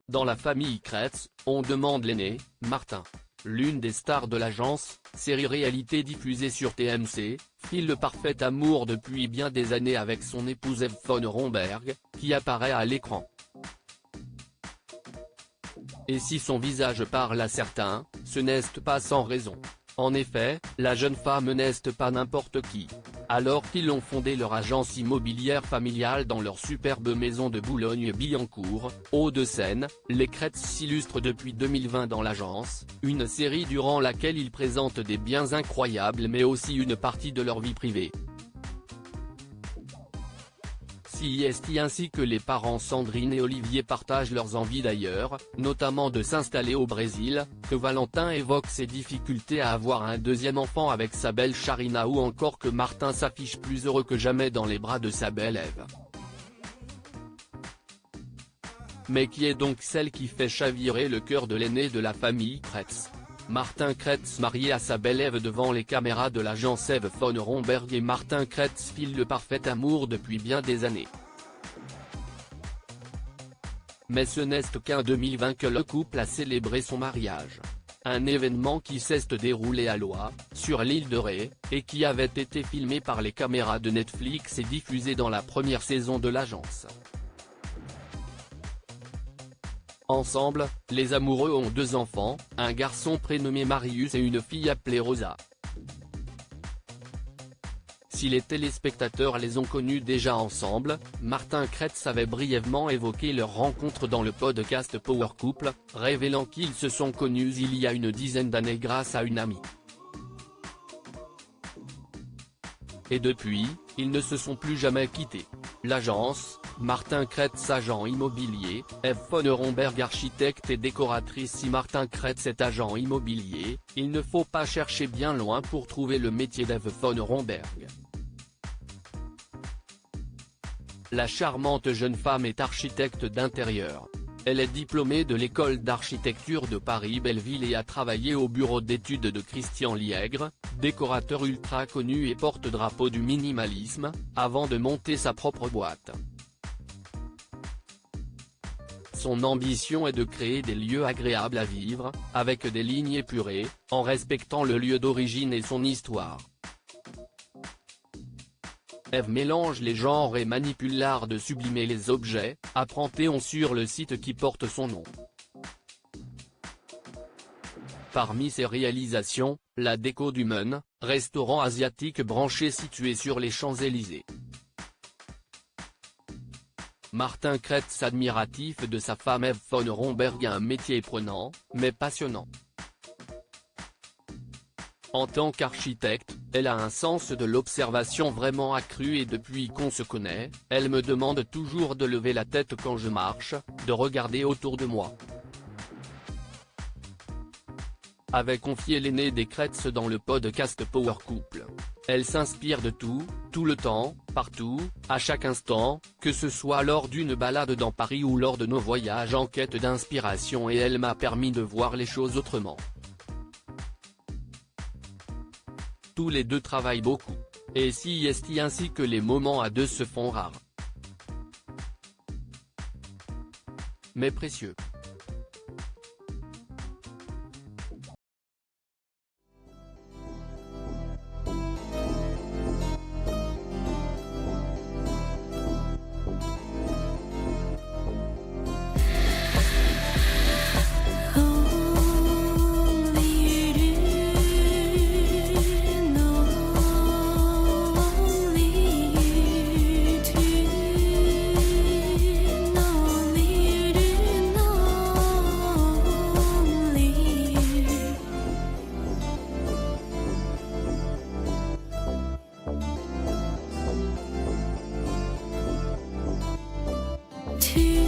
Dans la famille Kretz, on demande l'aîné, Martin. L'une des stars de l'agence, série réalité diffusée sur TMC, file le parfait amour depuis bien des années avec son épouse Eve von Romberg, qui apparaît à l'écran. Et si son visage parle à certains, ce n'est pas sans raison. En effet, la jeune femme n'est pas n'importe qui. Alors qu'ils ont fondé leur agence immobilière familiale dans leur superbe maison de Boulogne-Billancourt, Hauts-de-Seine, les Kretz s'illustrent depuis 2020 dans l'agence, une série durant laquelle ils présentent des biens incroyables mais aussi une partie de leur vie privée. CIST ainsi que les parents Sandrine et Olivier partagent leurs envies d'ailleurs, notamment de s'installer au Brésil, que Valentin évoque ses difficultés à avoir un deuxième enfant avec sa belle Charina ou encore que Martin s'affiche plus heureux que jamais dans les bras de sa belle Eve. Mais qui est donc celle qui fait chavirer le cœur de l'aîné de la famille Kretz? Martin Kretz marié à sa belle Eve devant les caméras de l'agence Eve von Romberg et Martin Kretz file le parfait amour depuis bien des années. Mais ce n'est qu'en 2020 que le couple a célébré son mariage. Un événement qui s'est déroulé à Loie, sur l'île de Ré, et qui avait été filmé par les caméras de Netflix et diffusé dans la première saison de l'agence. Ensemble, les amoureux ont 2 enfants, un garçon prénommé Marius et une fille appelée Rosa. Si les téléspectateurs les ont connus déjà ensemble, Martin Kretz avait brièvement évoqué leur rencontre dans le podcast Power Couple, révélant qu'ils se sont connus il y a une dizaine d'années grâce à une amie. Et depuis, ils ne se sont plus jamais quittés. L'agence, Martin Kretz agent immobilier, Eve von Romberg architecte et décoratrice. Si Martin Kretz est agent immobilier, il ne faut pas chercher bien loin pour trouver le métier d'Eve von Romberg. La charmante jeune femme est architecte d'intérieur. Elle est diplômée de l'école d'architecture de Paris-Belleville et a travaillé au bureau d'études de Christian Liègre, décorateur ultra connu et porte-drapeau du minimalisme, avant de monter sa propre boîte. Son ambition est de créer des lieux agréables à vivre, avec des lignes épurées, en respectant le lieu d'origine et son histoire. Eve mélange les genres et manipule l'art de sublimer les objets, apprend-on sur le site qui porte son nom. Parmi ses réalisations, la déco du Mun, restaurant asiatique branché situé sur les Champs-Élysées. Martin Kretz admiratif de sa femme Eve von Romberg a un métier prenant, mais passionnant. En tant qu'architecte, elle a un sens de l'observation vraiment accru et depuis qu'on se connaît, elle me demande toujours de lever la tête quand je marche, de regarder autour de moi. Avait confié l'aîné des Kretz dans le podcast Power Couple. Elle s'inspire de tout, tout le temps, partout, à chaque instant, que ce soit lors d'une balade dans Paris ou lors de nos voyages en quête d'inspiration et elle m'a permis de voir les choses autrement. Tous les deux travaillent beaucoup. Et CIST ainsi que les moments à deux se font rares. Mais précieux. To